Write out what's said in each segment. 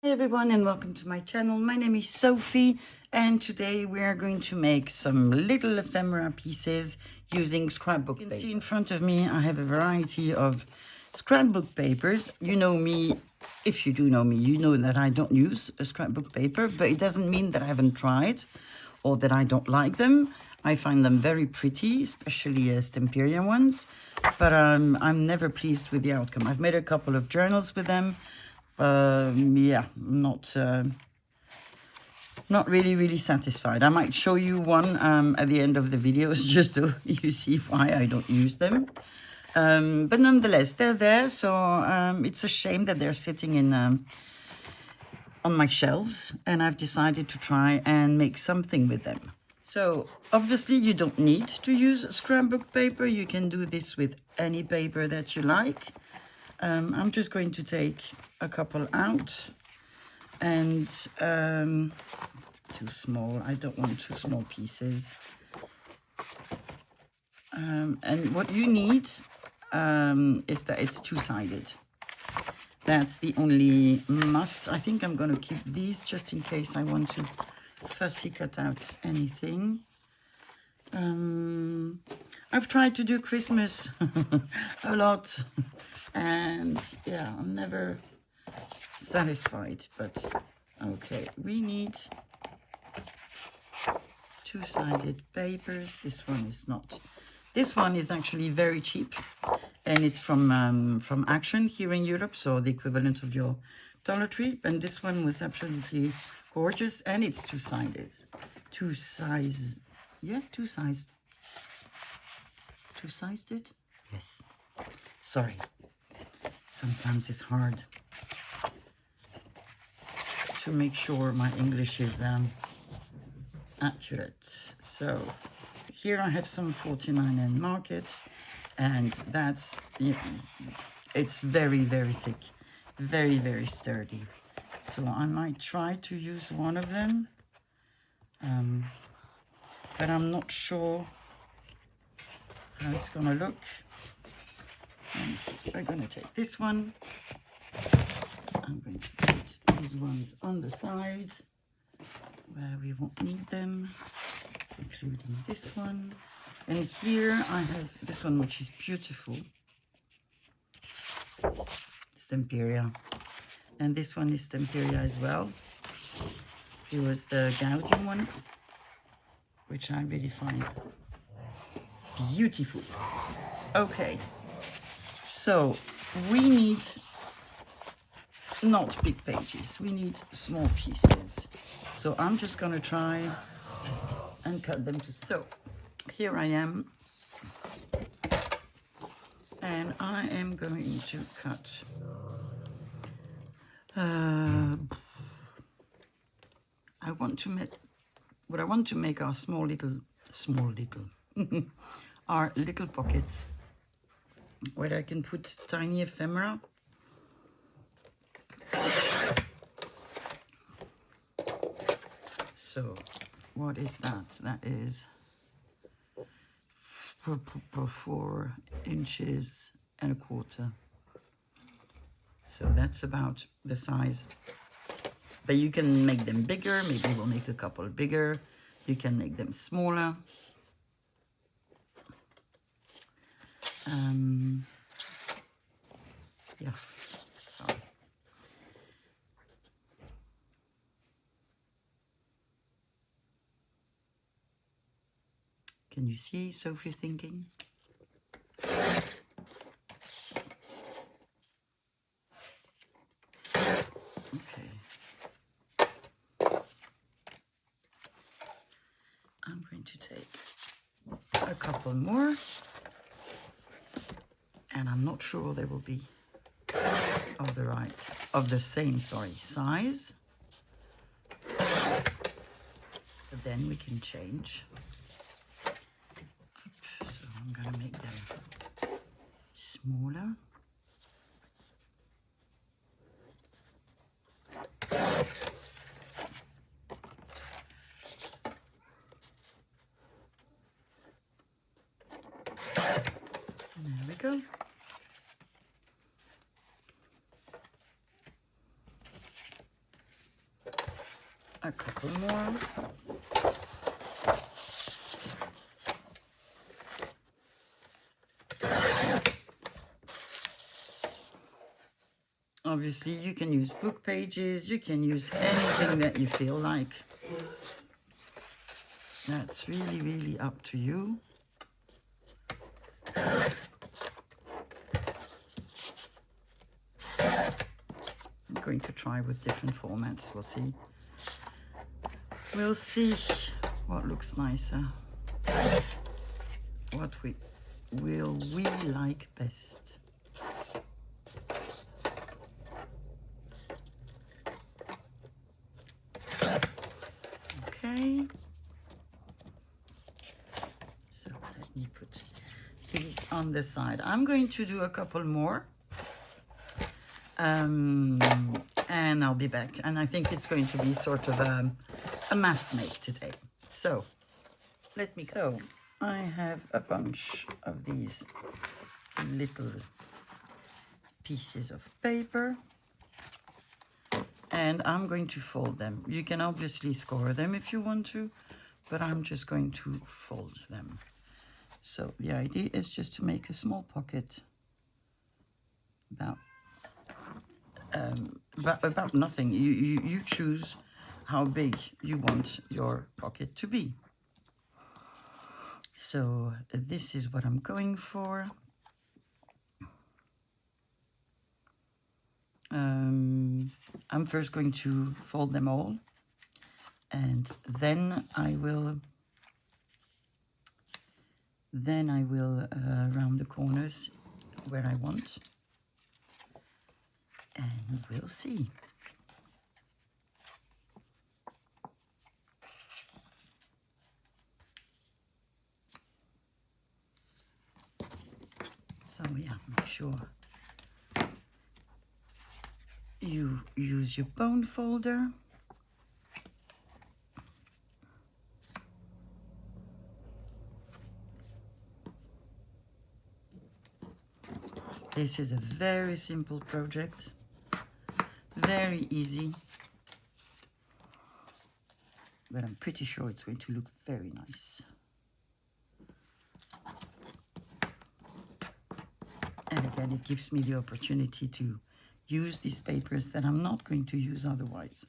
Hi everyone and welcome to my channel. My name is Sophie and today we are going to make some little ephemera pieces using scrapbook paper. You can see in front of me I have a variety of scrapbook papers. You know me, if you do know me, you know that I don't use a scrapbook paper, but it doesn't mean that I haven't tried or that I don't like them. I find them very pretty, especially Stemperia ones, but I'm never pleased with the outcome. I've made a couple of journals with them. Yeah, not really satisfied. I might show you one at the end of the videos just so you see why I don't use them. But nonetheless, they're there, so it's a shame that they're sitting in on my shelves, and I've decided to try and make something with them. So obviously you don't need to use scrapbook paper. You can do this with any paper that you like. I'm just going to take a couple out, and too small. I don't want too small pieces. And what you need is that it's two-sided. That's the only must. I think I'm going to keep these just in case I want to fussy cut out anything. I've tried to do Christmas a lot, and yeah, I'm never satisfied, but okay, we need two-sided papers. This one is not. This one is actually very cheap, and it's from Action here in Europe, so the equivalent of your Dollar Tree. And this one was absolutely gorgeous, and it's two-sided. Two-sized. Two-sided? Yes. Sorry. Sometimes it's hard to make sure my English is accurate. So here I have some 49 in market, and that's, it's very thick, very sturdy. So I might try to use one of them, but I'm not sure how it's gonna look. We're gonna take this one. I'm going to put these ones on the side where we won't need them, including this one. And here I have this one, which is beautiful, Stemperia. And this one is Stemperia as well. It was the gouting one, which I really find beautiful. Okay, so we need not big pages, we need small pieces. So I'm just going to try and cut them to. So here I am, and I am going to cut I want to make what I want to make are small little are little pockets where I can put tiny ephemera. So what is that? That is 4 inches and a quarter. So that's about the size. But you can make them bigger. Maybe we'll make a couple bigger. You can make them smaller. Yeah, sorry. Can you see Sophie thinking? Okay. I'm going to take a couple more, and I'm not sure they will be of the same size, but then we can change. So I'm gonna make them smaller. There we go. a couple more. Obviously, you can use book pages, you can use anything that you feel like. That's really, really up to you. I'm going to try with different formats, we'll see. We'll see what looks nicer. What will we like best. Okay. So let me put these on the side. I'm going to do a couple more. And I'll be back. And I think it's going to be sort of a mass make today. So let me go. So I have a bunch of these little pieces of paper. And I'm going to fold them. You can obviously score them if you want to, but I'm just going to fold them. So the idea is just to make a small pocket about nothing. You choose how big you want your pocket to be. So this is what I'm going for. I'm first going to fold them all, and then I will round the corners where I want, and we'll see. So yeah, make sure you use your bone folder. This is a very simple project, very easy, but I'm pretty sure it's going to look very nice. And again, it gives me the opportunity to use these papers that I'm not going to use otherwise.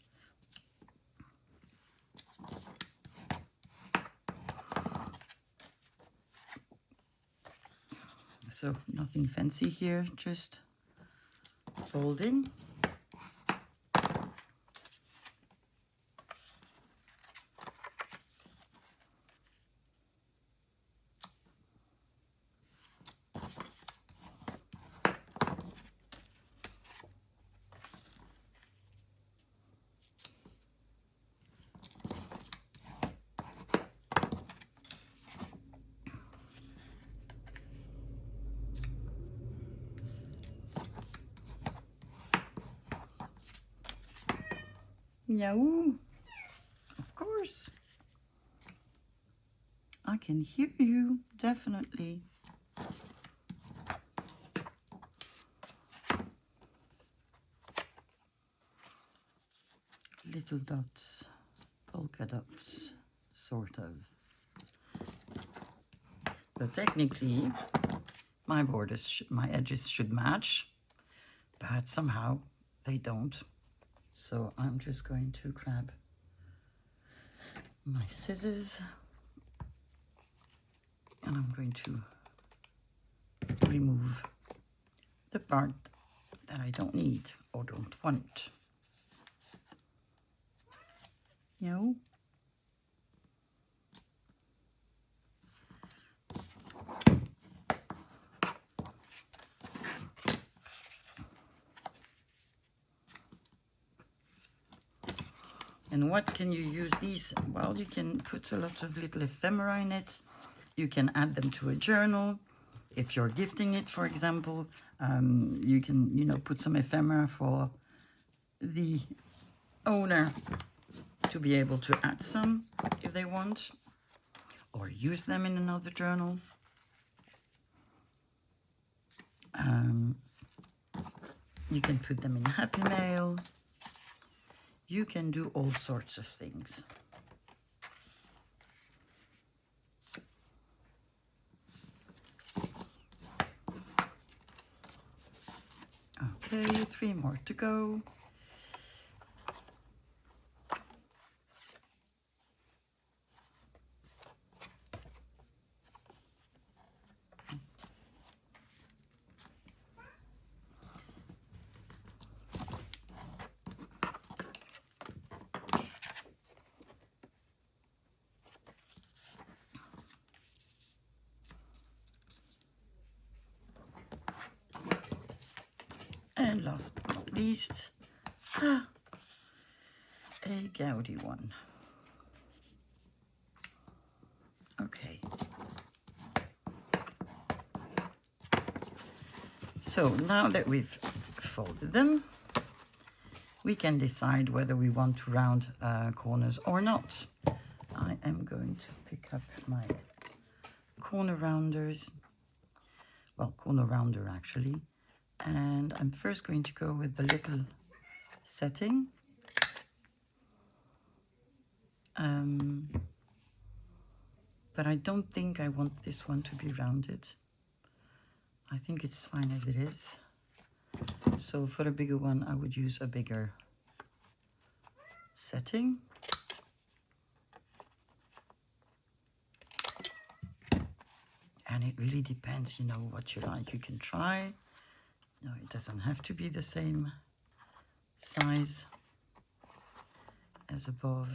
So nothing fancy here, just folding. Meow. Of course. I can hear you, definitely. Little dots, polka dots, sort of. But technically, my borders, my edges should match, but somehow they don't. So I'm just going to grab my scissors and I'm going to remove the part that I don't need or don't want. No. And what can you use these? Well, you can put a lot of little ephemera in it. You can add them to a journal. If you're gifting it, for example, you can, put some ephemera for the owner to be able to add some if they want, or use them in another journal. You can put them in Happy Mail. you can do all sorts of things. Okay, 3 more to go. And last but not least, a gaudy one. Okay. So now that we've folded them, we can decide whether we want to round corners or not. I am going to pick up my corner rounders, well, corner rounder actually, and I'm first going to go with the little setting. But I don't think I want this one to be rounded. I think it's fine as it is. So for a bigger one, I would use a bigger setting. And it really depends, you know, what you like. You can try. No, it doesn't have to be the same size as above.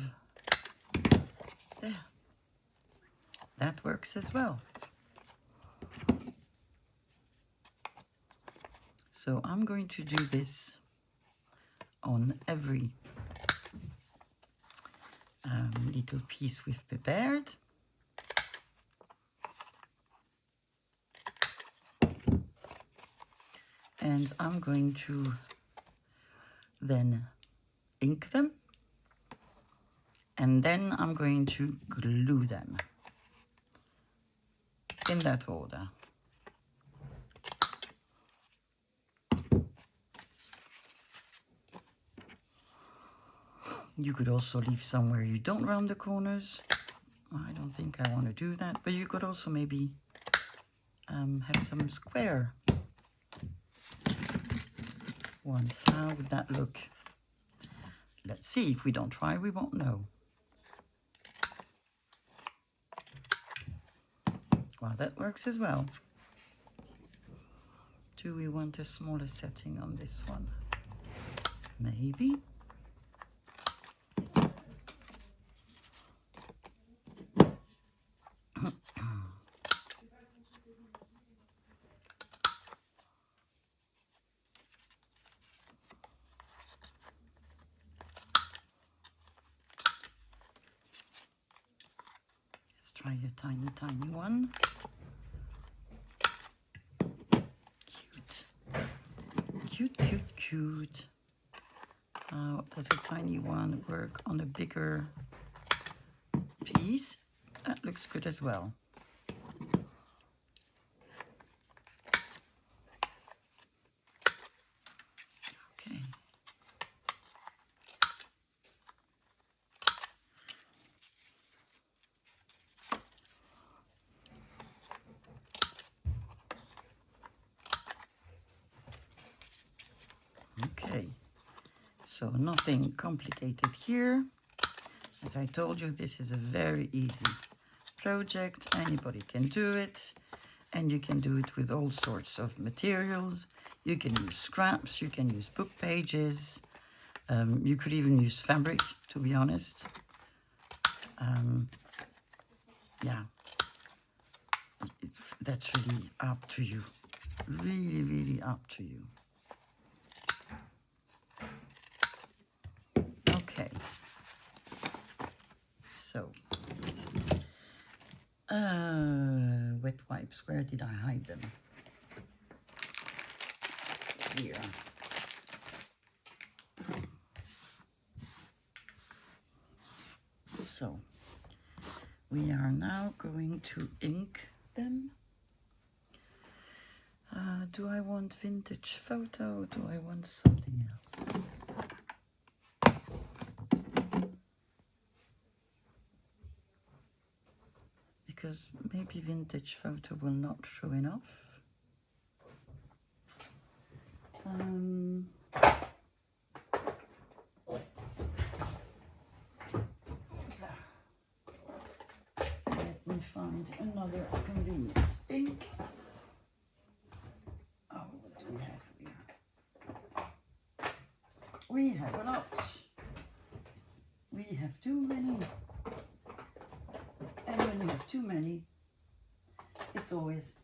There. That works as well. So I'm going to do this on every little piece we've prepared. And I'm going to then ink them. And then I'm going to glue them in that order. You could also leave some where you don't round the corners. I don't think I want to do that, but you could also maybe have some square ones. How would that look? Let's see. If we don't try, we won't know. Well, that works as well. Do we want a smaller setting on this one? Maybe. Let's try a tiny, tiny one. Cute. Cute, cute, cute. How does a tiny one work on a bigger piece? That looks good as well. Okay. Okay. So nothing complicated here. As I told you, this is a very easy project. Anybody can do it. And you can do it with all sorts of materials. You can use scraps, you can use book pages. You could even use fabric, to be honest. Yeah, that's really up to you. Really, really up to you. Okay. So, wet wipes, where did I hide them? Here. So, we are now going to ink them. Do I want vintage photo? Do I want something else? because maybe vintage photo will not show enough. Let me find another convenient ink. Oh, what do we have here? We have a lot. We have too many. And when you have too many, it's always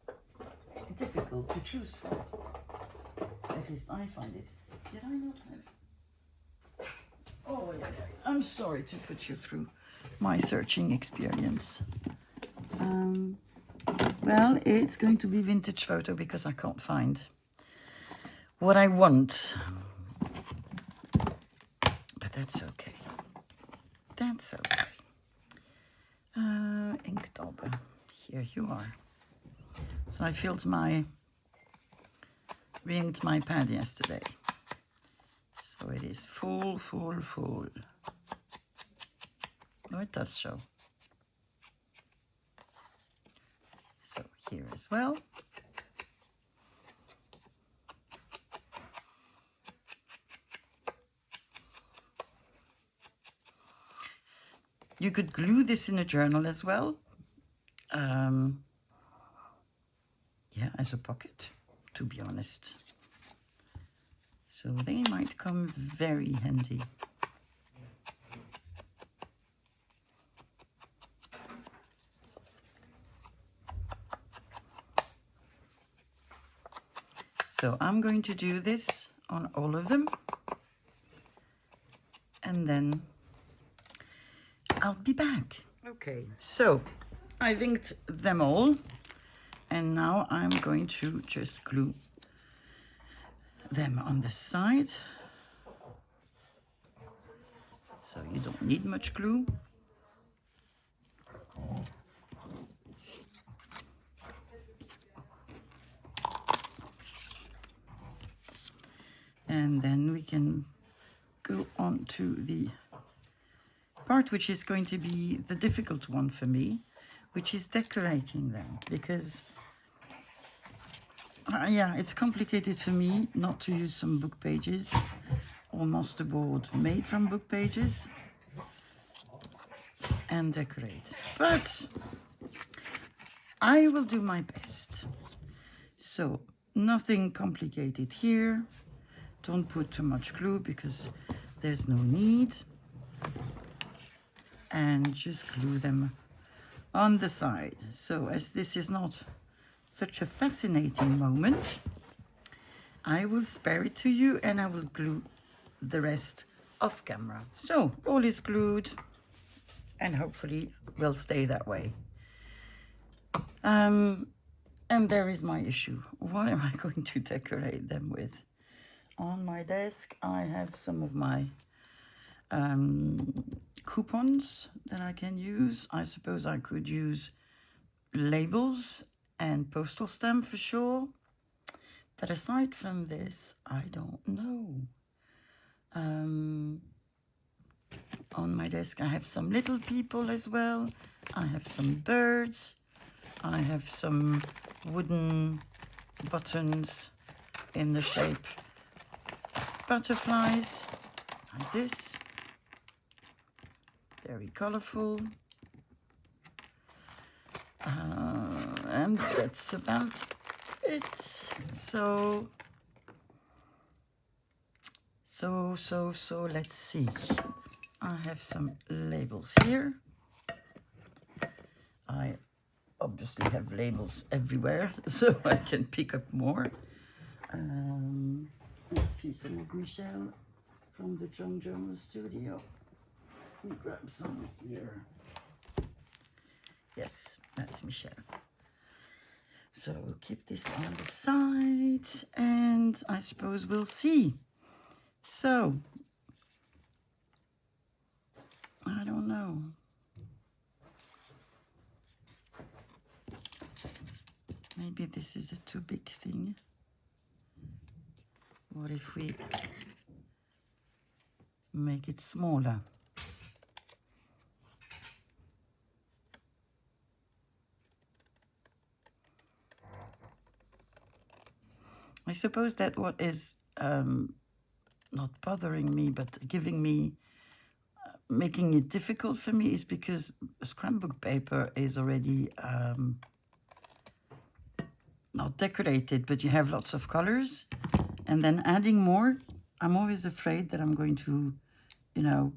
difficult to choose from. At least I find it. Did I not have? Oh, yeah. I'm sorry to put you through my searching experience. Well, it's going to be vintage photo because I can't find what I want. But that's okay. That's okay. Inkdobber. Here you are. So I re-inked my pad yesterday. So it is full. Oh, it does show. So here as well. You could glue this in a journal as well. Yeah, as a pocket, to be honest. So they might come very handy. So I'm going to do this on all of them. And then I'll be back. Okay, so I've inked them all. And now I'm going to just glue them on the side. So you don't need much glue. And then we can go on to the part which is going to be the difficult one for me, which is decorating them, because yeah, it's complicated for me not to use some book pages or masterboard made from book pages and decorate. But I will do my best. So nothing complicated here. Don't put too much glue because there's no need. And just glue them on the side. So as this is not such a fascinating moment, I will spare it to you and I will glue the rest off camera. So all is glued and hopefully will stay that way. And there is my issue. What am I going to decorate them with? On my desk I have some of my coupons that I can use. I suppose I could use labels and postal stamp for sure, but aside from this I don't know. On my desk I have some little people as well. I have some birds. I have some wooden buttons in the shape of butterflies like this, very colorful. And that's about it. So let's see. I have some labels here. I obviously have labels everywhere, so I can pick up more. Let's see, some of Michelle from the John Jones studio. Let me grab some here. Yes, that's Michelle. So we'll keep this on the side and I suppose we'll see. So, I don't know. Maybe this is a too big thing. What if we make it smaller? I suppose that what is not bothering me, but giving me, making it difficult for me is because scrapbook paper is already not decorated, but you have lots of colors. And then adding more, I'm always afraid that I'm going to, you know,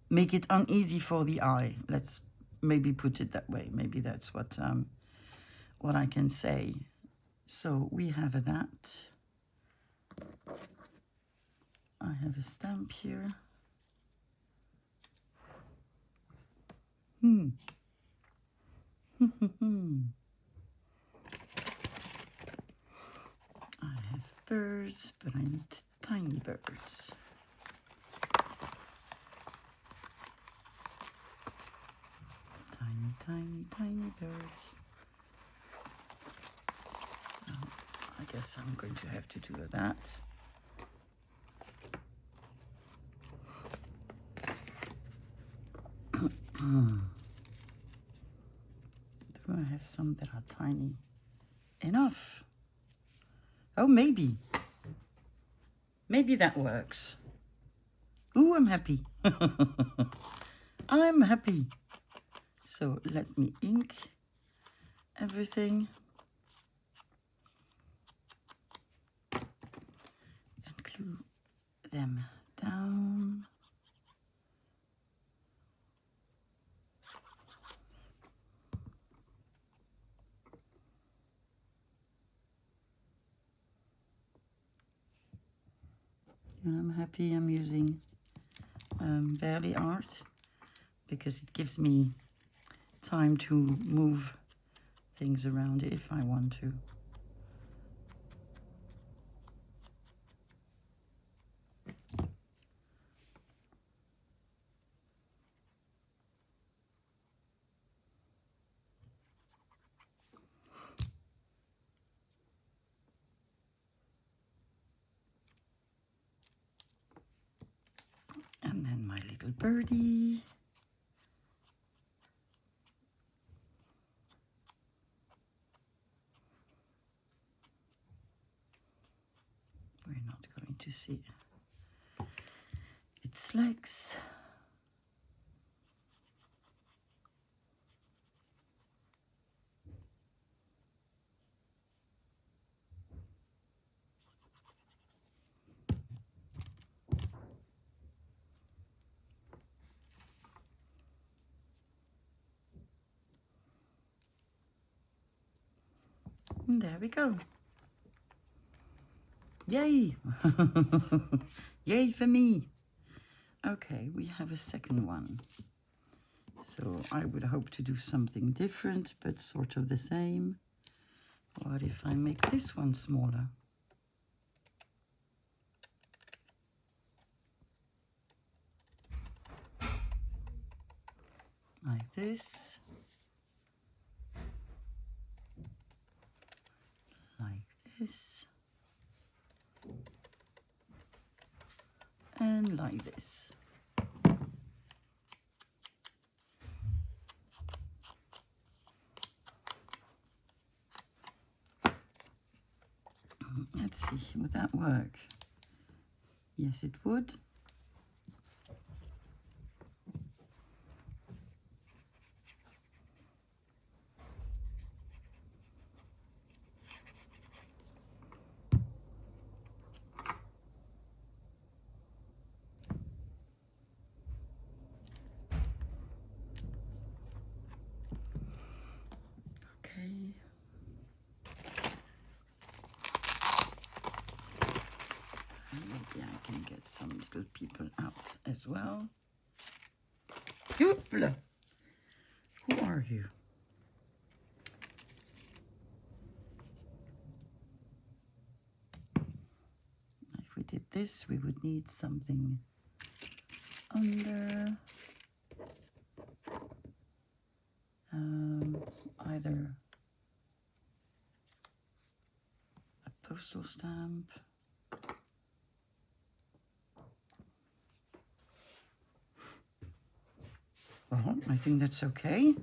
make it uneasy for the eye. Let's maybe put it that way. Maybe that's what I can say. So we have that. I have a stamp here. I have birds, but I need tiny birds. Tiny, tiny, tiny birds. Oh, I guess I'm going to have to do that. Do I have some that are tiny enough? Oh, maybe. Maybe that works. Ooh, I'm happy. I'm happy. So let me ink everything. And glue them down. And I'm happy I'm using Barely Art because it gives me time to move things around if I want to. And then my little birdie. We're not going to see its legs. And there we go. Yay! Yay for me! Okay, we have a second one. So I would hope to do something different, but sort of the same. What if I make this one smaller? Like this. Like this. And like this. Let's see, would that work? Yes, it would. Okay. Maybe I can get some little people out as well. Youpla! Who are you? If we did this, we would need something under. Either a postal stamp. Well, I think that's okay.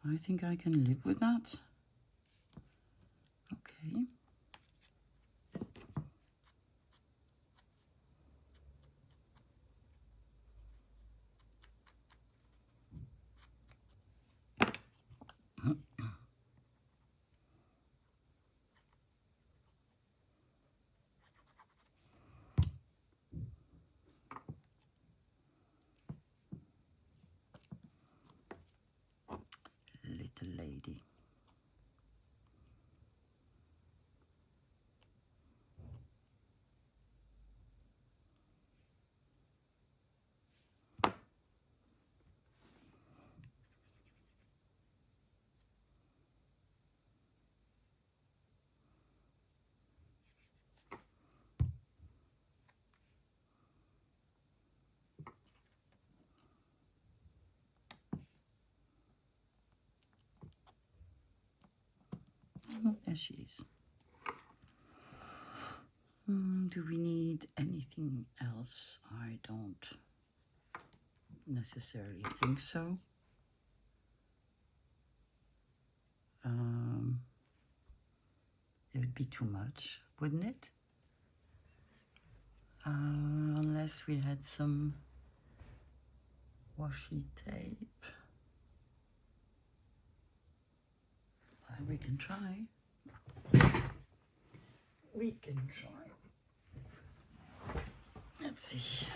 I think I can live with that. Okay. Little lady. Oh, there she is. Do we need anything else? I don't necessarily think so. It would be too much, wouldn't it? Unless we had some washi tape. Well, we can try. We can try. Let's see.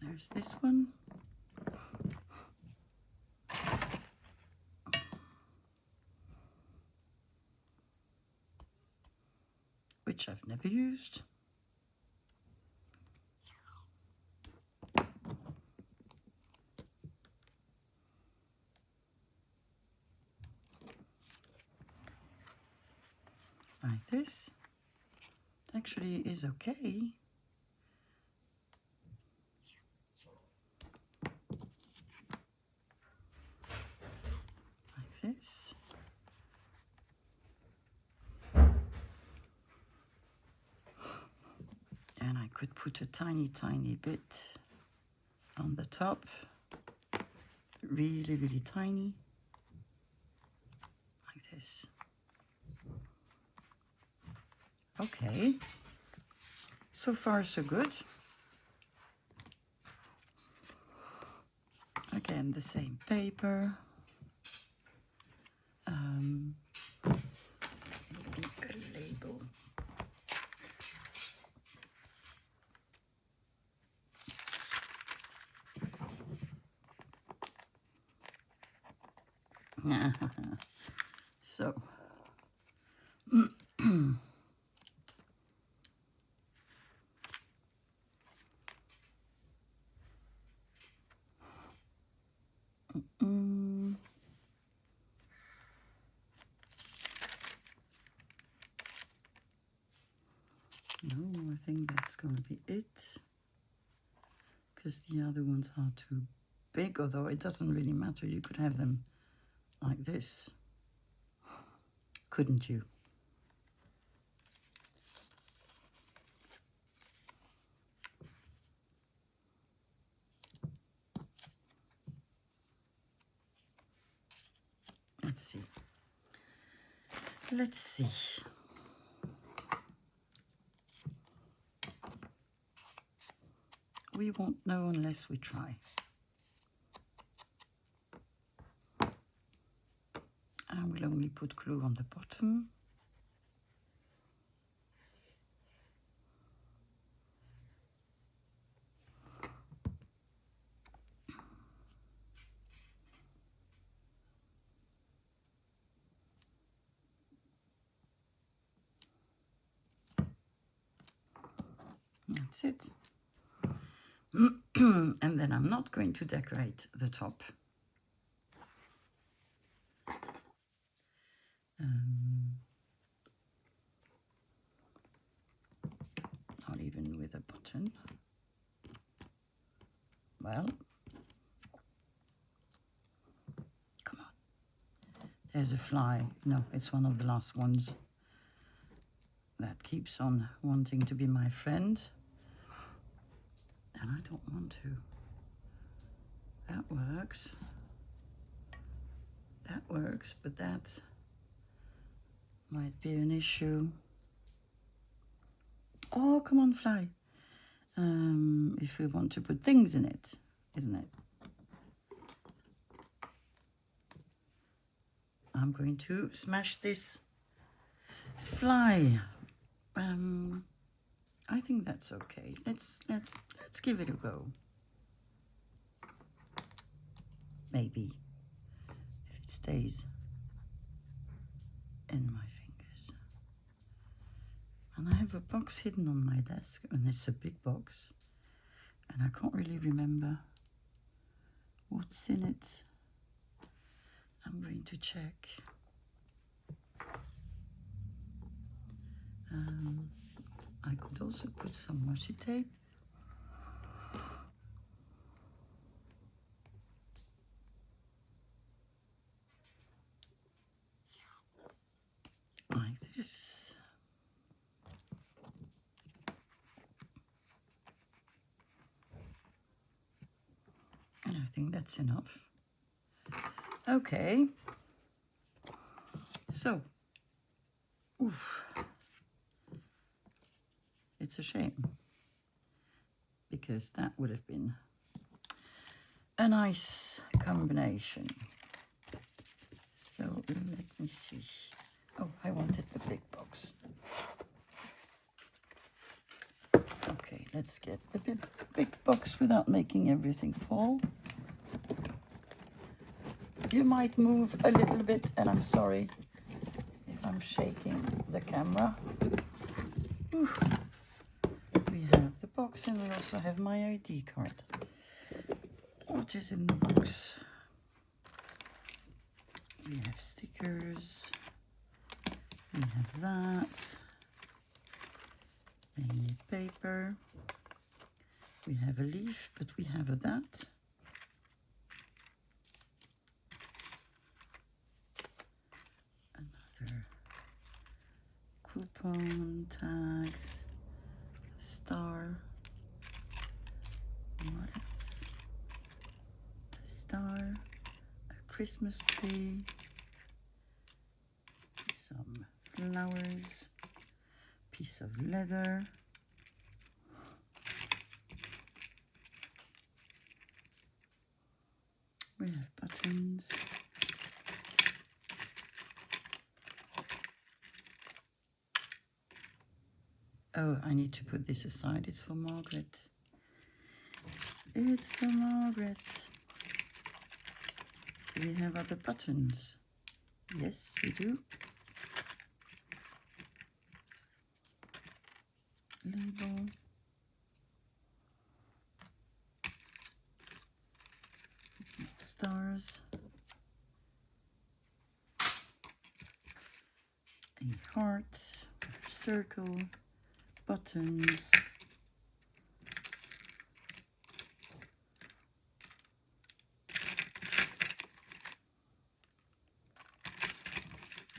There's this one. Which I've never used. Like this. It actually is okay. Like this. And I could put a tiny, tiny bit on the top. Really, really tiny. Like this. Okay. So far, so good. Again, the same paper. A label. So. No, I think that's going to be it. Because the other ones are too big, although it doesn't really matter. You could have them like this, couldn't you? Let's see. Let's see. We won't know unless we try. And we'll only put glue on the bottom. That's it. And then I'm not going to decorate the top. Not even with a button. Well, come on. There's a fly. No, it's one of the last ones that keeps on wanting to be my friend. And I don't want to. That works. that works, but that might be an issue. Oh, come on, fly. If we want to put things in it, isn't it? I'm going to smash this fly. I think that's okay. Let's give it a go. Maybe if it stays in my fingers. And I have a box hidden on my desk, and it's a big box, and I can't really remember what's in it. I'm going to check. I could also put some washi tape. Like this. And I think that's enough. Okay. So, oof. It's a shame, because that would have been a nice combination. So let me see. Oh, I wanted the big box. Okay, let's get the big box without making everything fall. You might move a little bit, and I'm sorry if I'm shaking the camera. Oof. We have the box, and we also have my ID card. What is in the box? We have stickers. We have that. Mainly paper. We have a leaf, but we have a that. Another coupon, tags, star. What else? A star, a Christmas tree, some flowers, piece of leather, we have buttons, oh, I need to put this aside, it's for Margaret. It's for Margaret. Do we have other buttons? Yes, we do. Label. Stars. A heart. A circle. Buttons.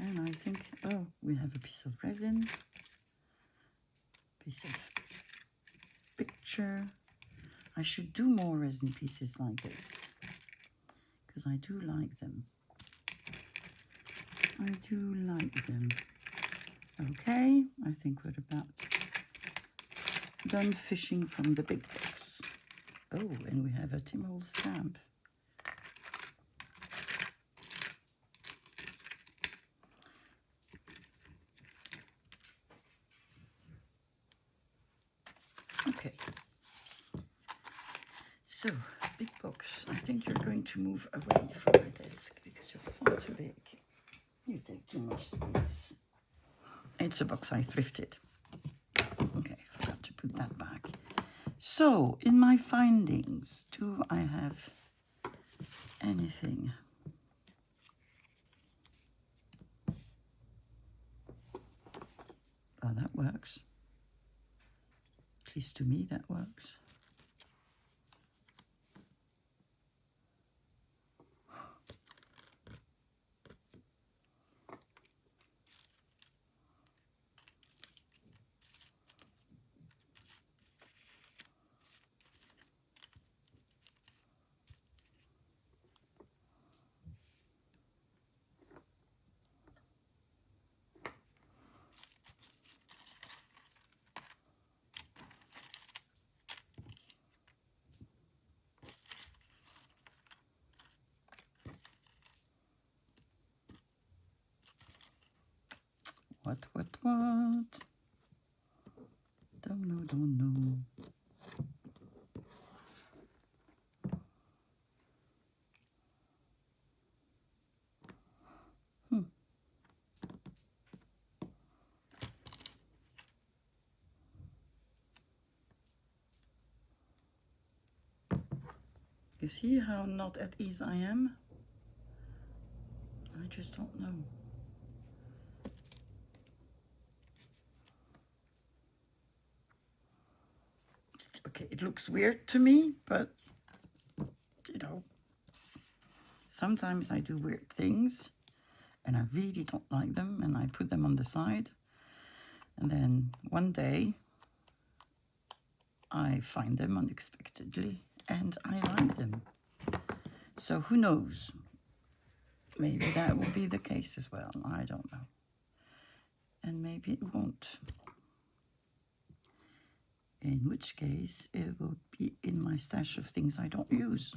And I think, oh, we have a piece of resin, piece of picture. I should do more resin pieces like this, because I do like them. I do like them. Okay, I think we're about done fishing from the big box. Oh, and we have a Tim Holtz stamp. Okay, so big box. I think you're going to move away from my desk because you're far too big. You take too much space. It's a box I thrifted. Okay, forgot to put that back. So, in my findings, do I have anything? Oh, that works. At least to me, that works. What? Don't know. You see how not at ease I am? I just don't know. Okay, it looks weird to me, but you know, sometimes I do weird things and I really don't like them and I put them on the side. And then one day I find them unexpectedly and I like them. So who knows? Maybe that will be the case as well. I don't know. And maybe it won't. In which case it will be in my stash of things I don't use.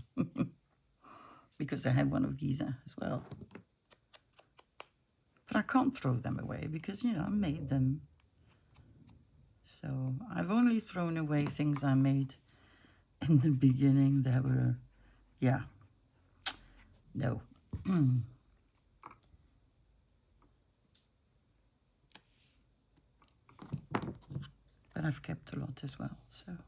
Because I have one of these as well. But I can't throw them away because, you know, I made them. So I've only thrown away things I made in the beginning that were, yeah, no. But I've kept a lot as well, so.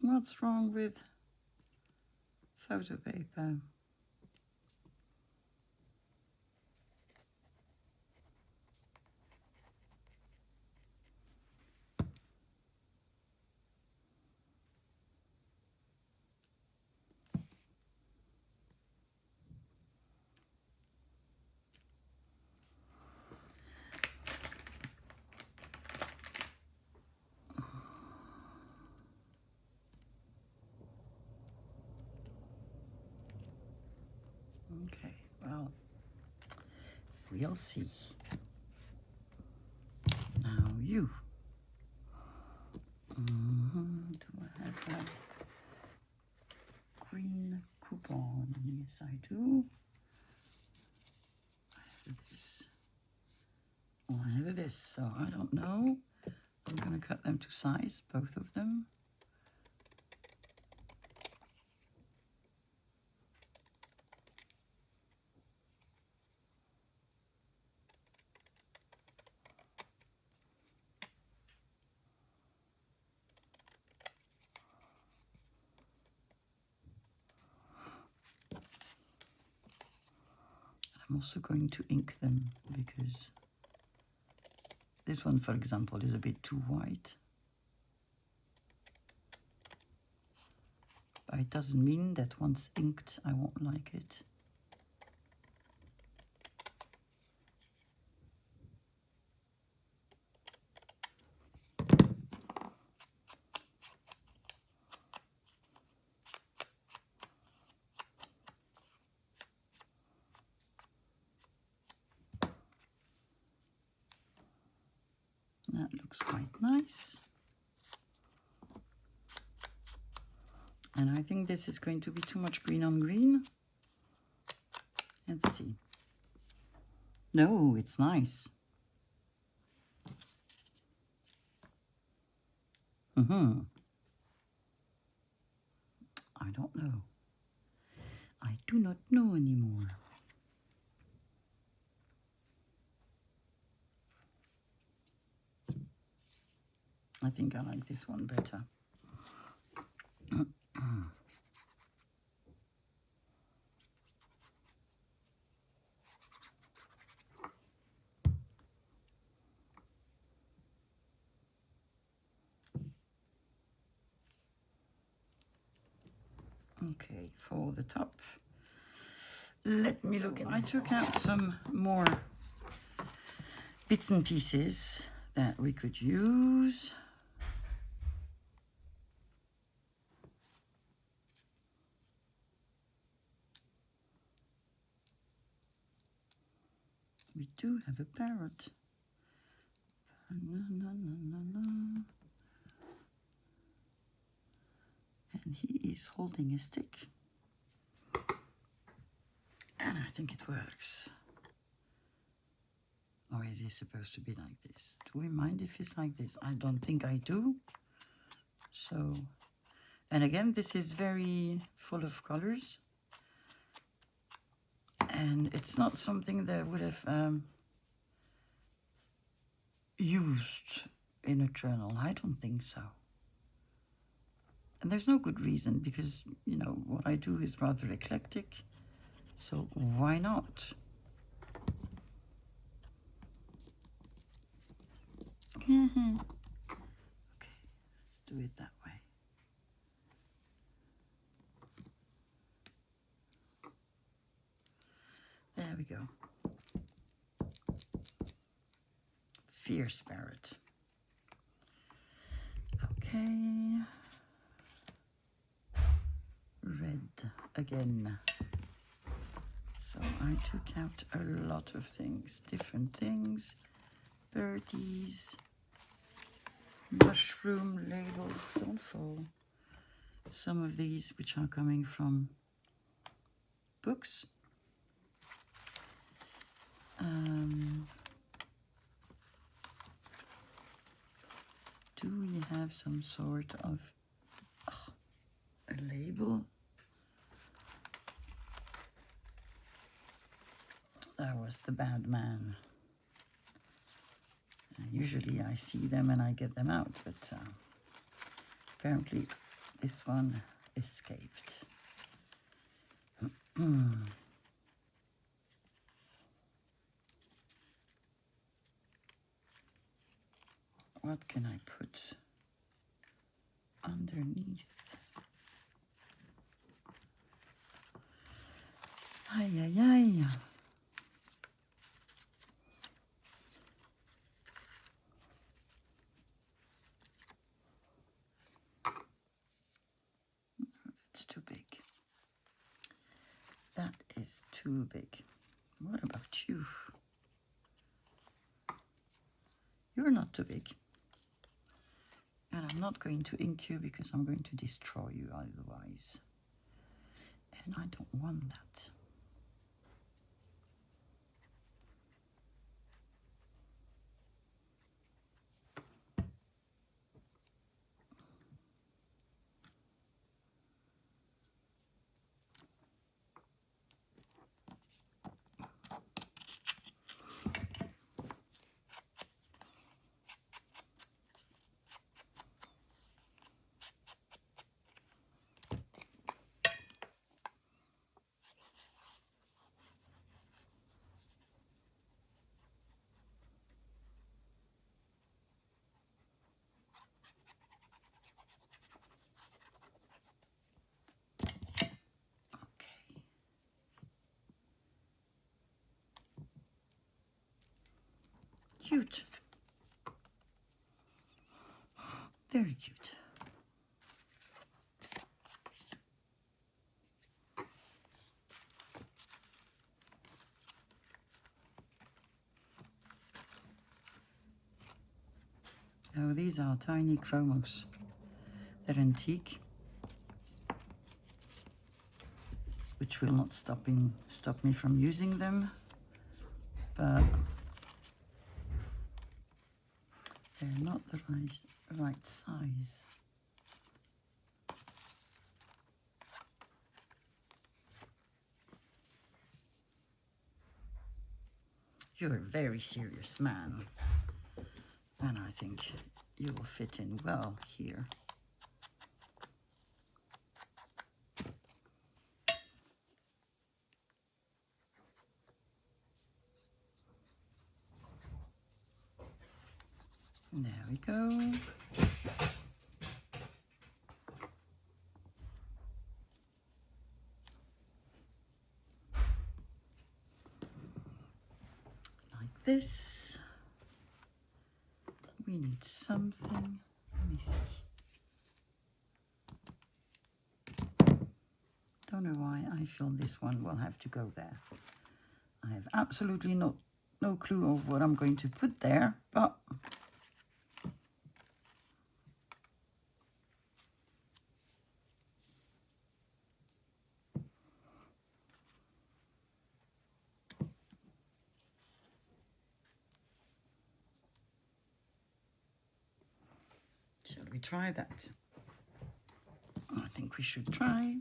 What's wrong with photo paper? Okay, well, we'll see. Now you. Do I have a green coupon? Yes, I do. I have this. Oh, I have this, so I don't know. I'm going to cut them to size, both of them. I'm also going to ink them because this one, for example, is a bit too white. But it doesn't mean that once inked, I won't like it. That looks quite nice. And I think this is going to be too much green on green. Let's see. No, it's nice. I don't know. I do not know anymore. I think I like this one better. Okay, for the top, let me look. I took out some more bits and pieces that we could use. We do have a parrot. No, no, no, no, no. And he is holding a stick. And I think it works. Or is he supposed to be like this? Do we mind if he's like this? I don't think I do. So, and again, this is very full of colors. And it's not something that I would have used in a journal. I don't think so. And there's no good reason because, you know, what I do is rather eclectic. So why not? Okay, let's do it that way. There we go. Fierce parrot. Okay. Red again. So I took out a lot of things, different things. Birdies, mushroom labels, don't fall. Some of these which are coming from books. Do we have some sort of a label? That was the bad man. Usually I see them and I get them out, but apparently this one escaped. What can I put underneath? Ay, ay, ay. That's too big. That is too big. What about you? You're not too big. And I'm not going to ink you because I'm going to destroy you otherwise. And I don't want that. Cute. Very cute. Oh, these are tiny chromos. They're antique, which will not stop me from using them, but they're not the right size. You're a very serious man, and I think you will fit in well here. There we go. this. We need something. Let me see. Don't know why I feel this one will have to go there. I have absolutely no clue of what I'm going to put there, but shall we try that? I think we should try.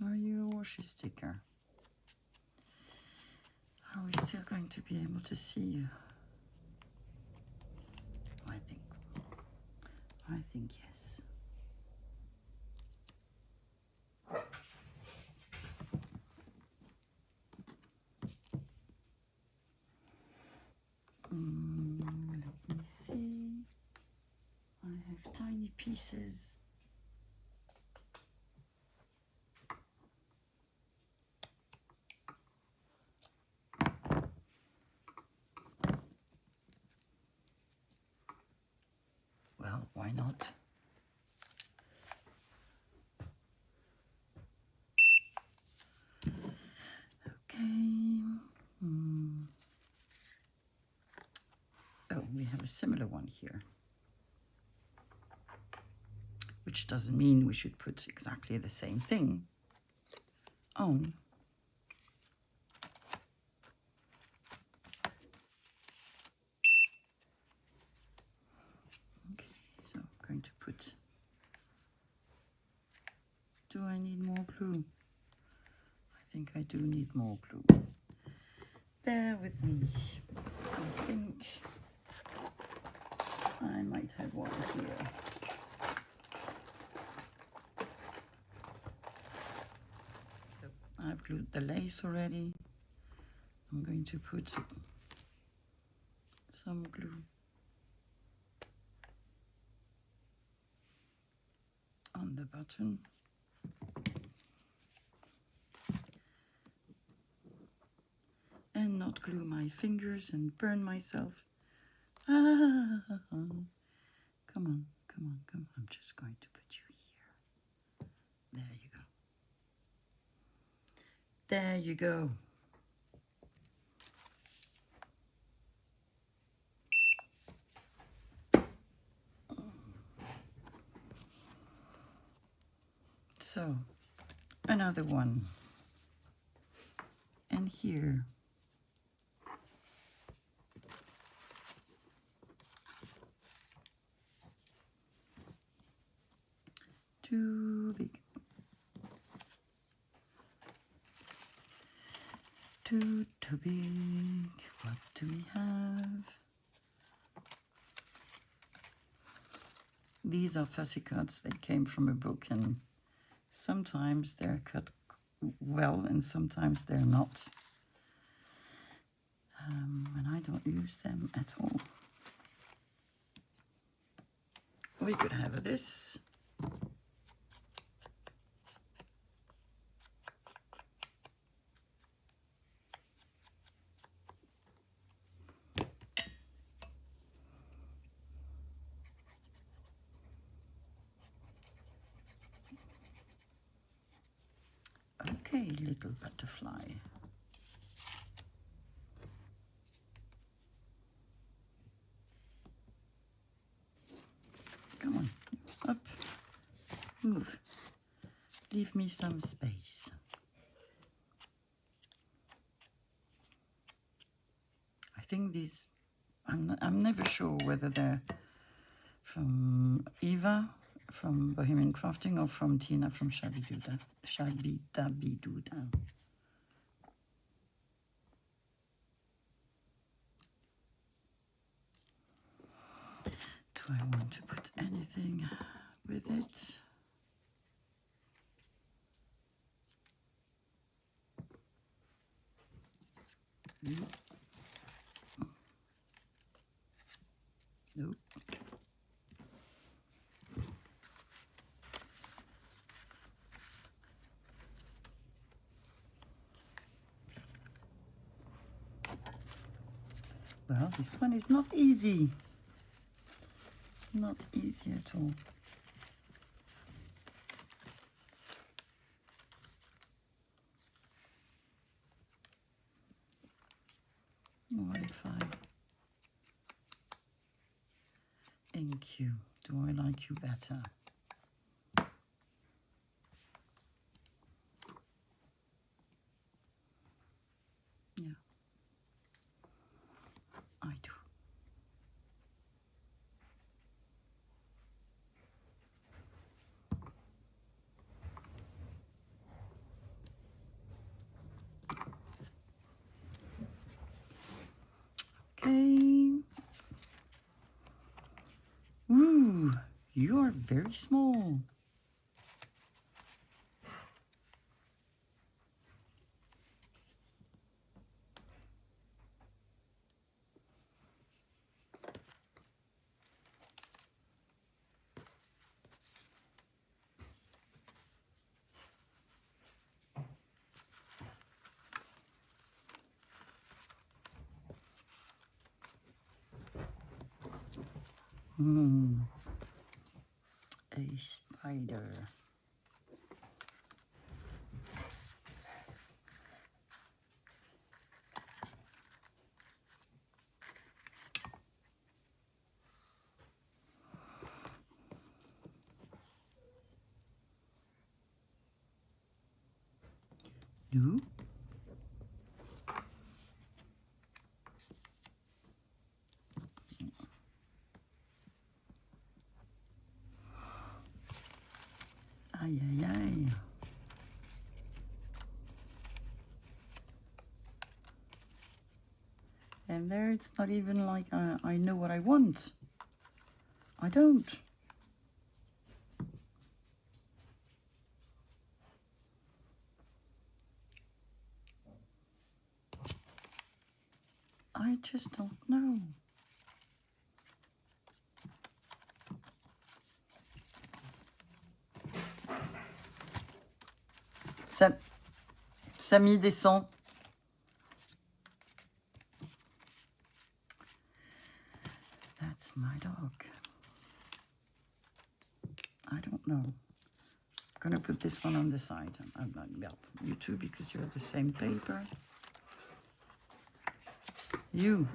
Are you a washi sticker? Are we still going to be able to see you? I think yes. Let me see. I have tiny pieces. Well, why not? Okay. Oh, we have a similar one here. Which doesn't mean we should put exactly the same thing on. Okay, so I'm going to put... Do I need more glue? I think I do need more glue. Bear with me. I think I might have one here. So I've glued the lace already. I'm going to put some glue on the button. And not glue my fingers and burn myself. Ah, come on, come on, come on. I'm just going to put you here. There you go. There you go. So, another one. And here. Too big. Too big. What do we have? These are fussy cuts. They came from a book, and sometimes they're cut well and sometimes they're not. And I don't use them at all. We could have this. Okay, little butterfly. Come on, up, move. Leave me some space. I think these, I'm never sure whether they're from Eva, from Bohemian Crafting, or from Tina from Shabby Dabby Doodah. Do I want to put anything with it? Nope. Well, this one is not easy. Not easy at all. What if I ink you? Do I like you better? Yeah, I do. Okay. Ooh, you're very small. A spider. No. Ay, ay, ay. And there it's not even like I know what I want. I don't. I just don't know. Samy, descend. That's my dog. I don't know. I'm gonna put this one on the side. I'm not help you two because you're the same paper. You're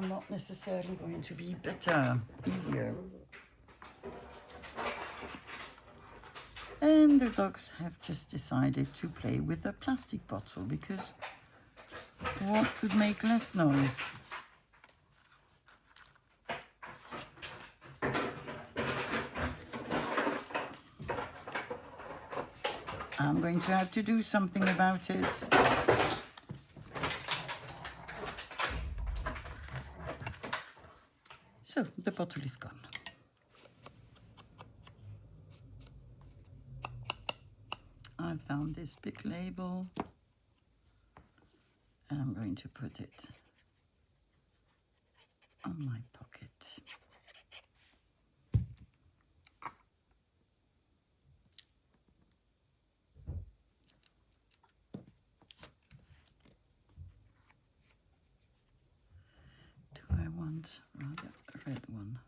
not necessarily going to be better, easier. And the dogs have just decided to play with a plastic bottle because what could make less noise? I'm going to have to do something about it. So the bottle is gone. I found this big label and I'm going to put it on my pocket. Do I want rather a red one?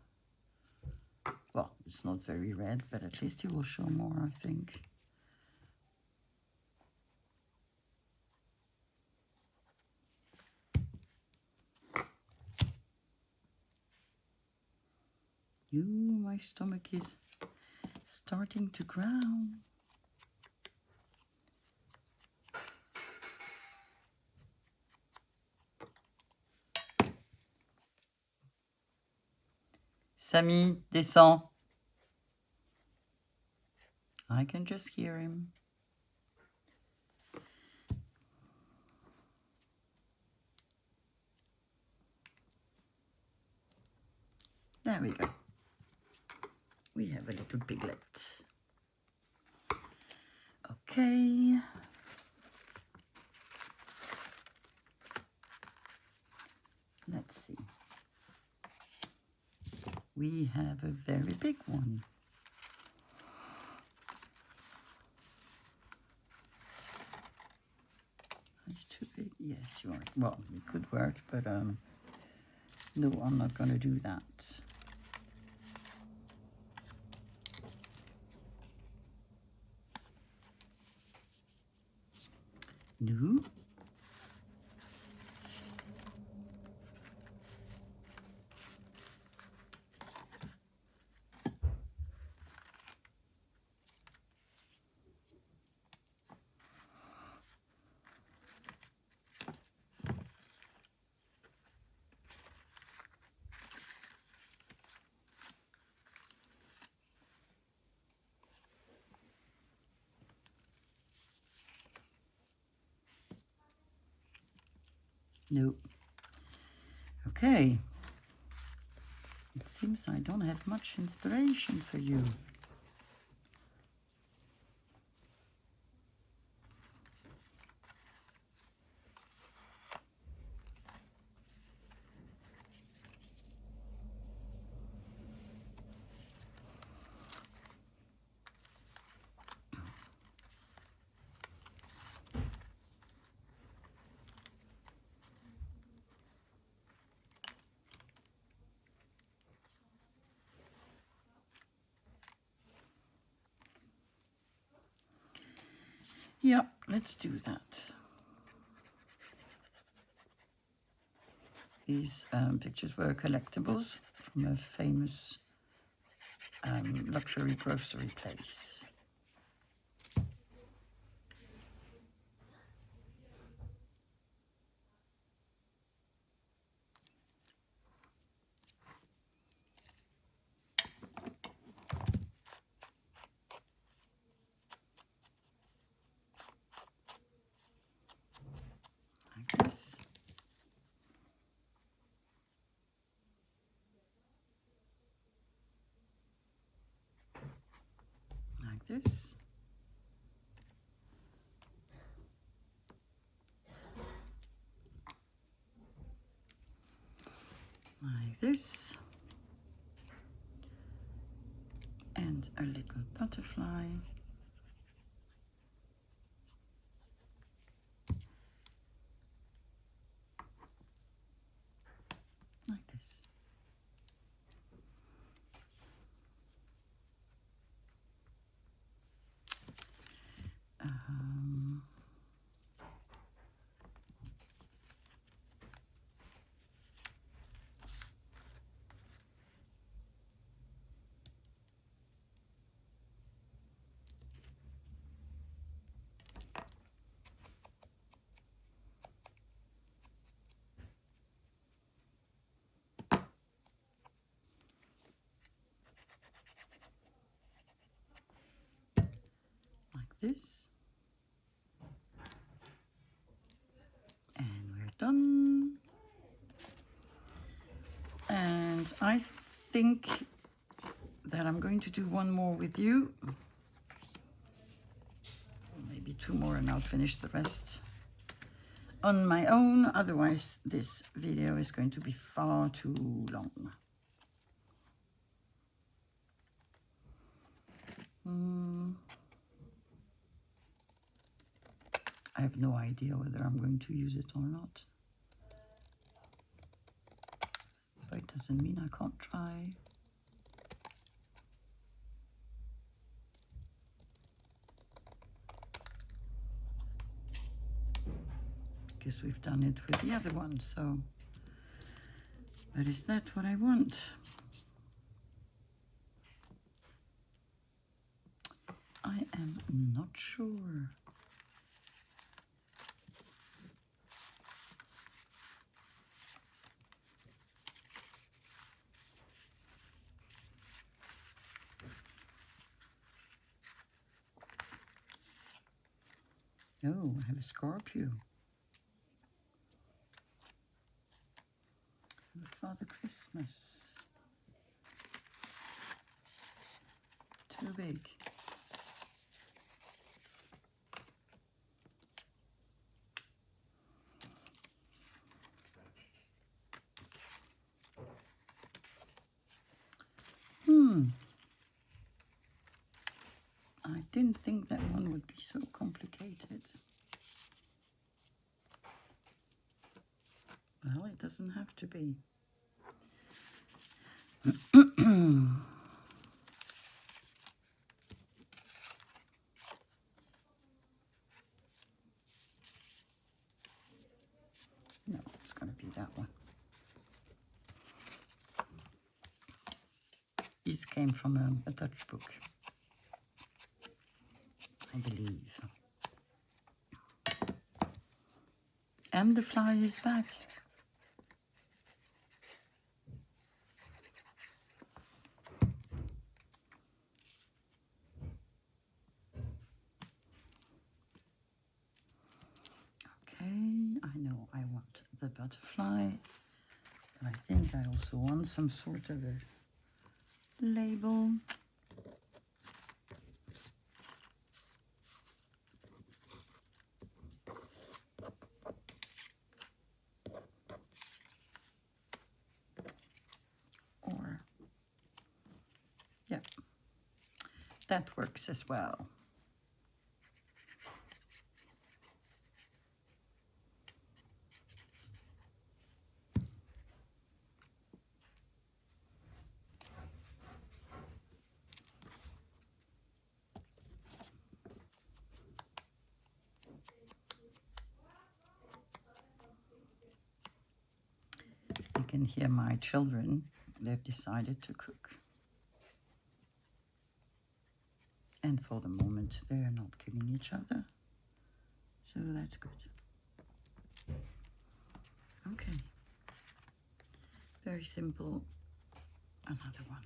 Well, it's not very red, but at least it will show more, I think. My stomach is starting to growl. Samy, descend. I can just hear him. There we go. We have a little piglet. Okay. we have a very big one. Is it too big? Yes, you are. Well, it could work, but no, I'm not going to do that. No. No. Okay. It seems I don't have much inspiration for you. Yeah, let's do that. These pictures were collectibles from a famous luxury grocery place. Like this. Like this. Like this. And a little butterfly. Like this. Like this. And we're done. And I think that I'm going to do one more with you. Maybe two more and I'll finish the rest on my own. Otherwise, this video is going to be far too long. I have no idea whether I'm going to use it or not. But it doesn't mean I can't try. Guess we've done it with the other one, so. But is that what I want? I am not sure. Oh, I have a Scorpio. Father Christmas. Too big. didn't think that one would be so complicated. Well, it doesn't have to be. No, it's going to be that one. These came from a Dutch book, I believe. And the fly is back. Okay, I know I want the butterfly, but I think I also want some sort of a label. Or, yeah, that works as well. You can hear my children, they've decided to cook. And for the moment, they're not killing each other. So that's good. Okay. Very simple. Another one.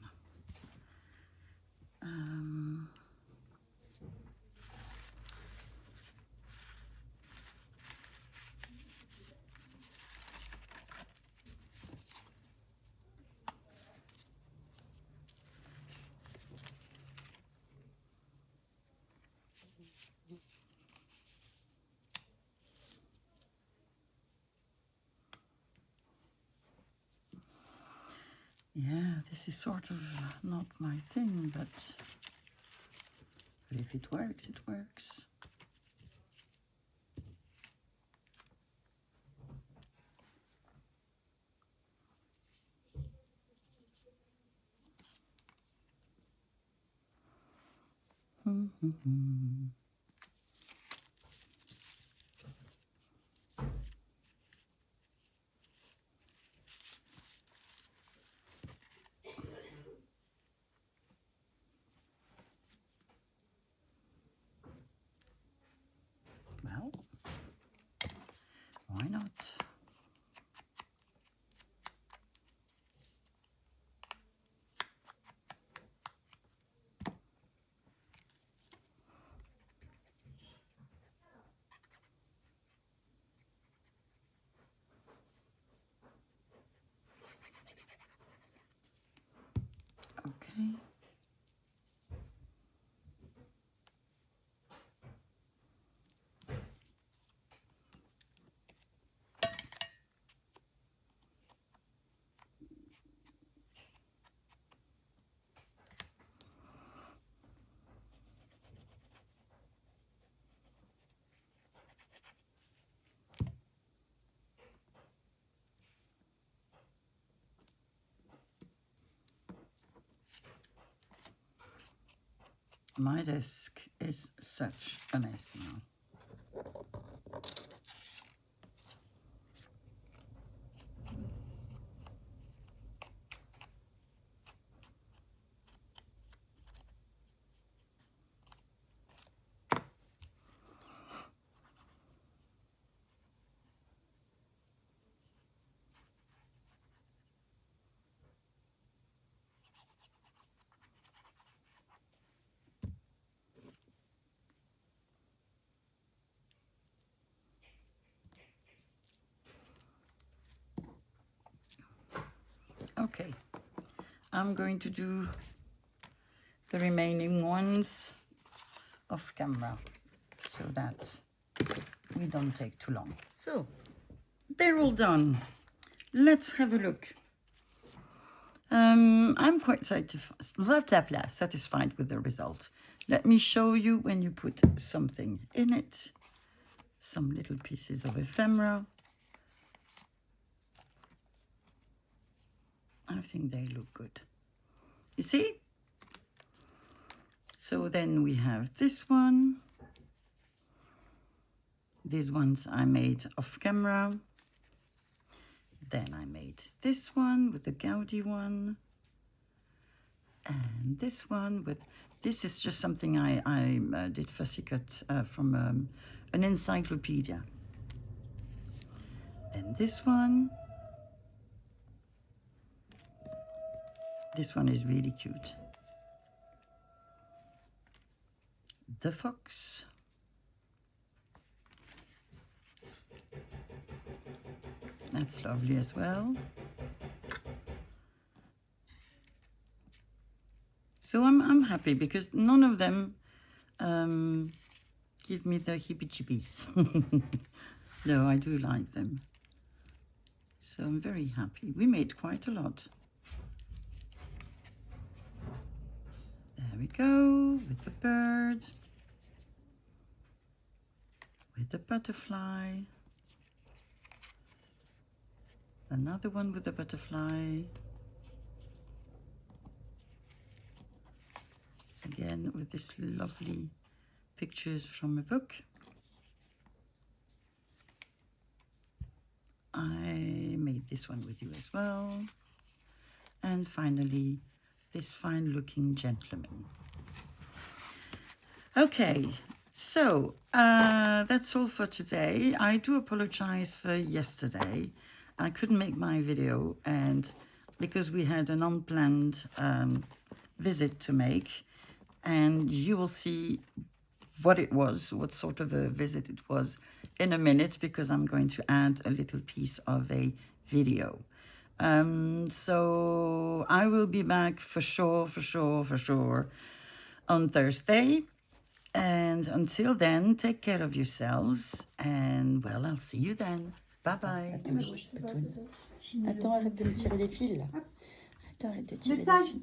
Yeah, this is sort of not my thing, but if it works, it works. Well, why not? Okay. My desk is such a mess now. Okay, I'm going to do the remaining ones off camera so that we don't take too long. So, they're all done. Let's have a look. I'm quite satisfied with the result. Let me show you when you put something in it. Some little pieces of ephemera. I think they look good. You see? So then we have this one. These ones I made off camera. Then I made this one with the Gaudi one. And this one with, this is just something I did fussy cut from an encyclopedia. Then this one. This one is really cute. The fox. That's lovely as well. So I'm happy because none of them give me the heebie-jeebies. No, I do like them. So I'm very happy. We made quite a lot. There we go, with the bird, with the butterfly, another one with the butterfly, again with this lovely pictures from a book. I made this one with you as well. And finally, this fine looking gentleman. Okay, so that's all for today. I do apologize for yesterday. I couldn't make my video, and because we had an unplanned visit to make, and you will see what it was, what sort of a visit it was in a minute, because I'm going to add a little piece of a video. So I will be back for sure on Thursday. And until then, take care of yourselves. And well, I'll see you then. Bye bye. Attends, arrête de me tirer les fils là. Attends, arrête de tirer les fils.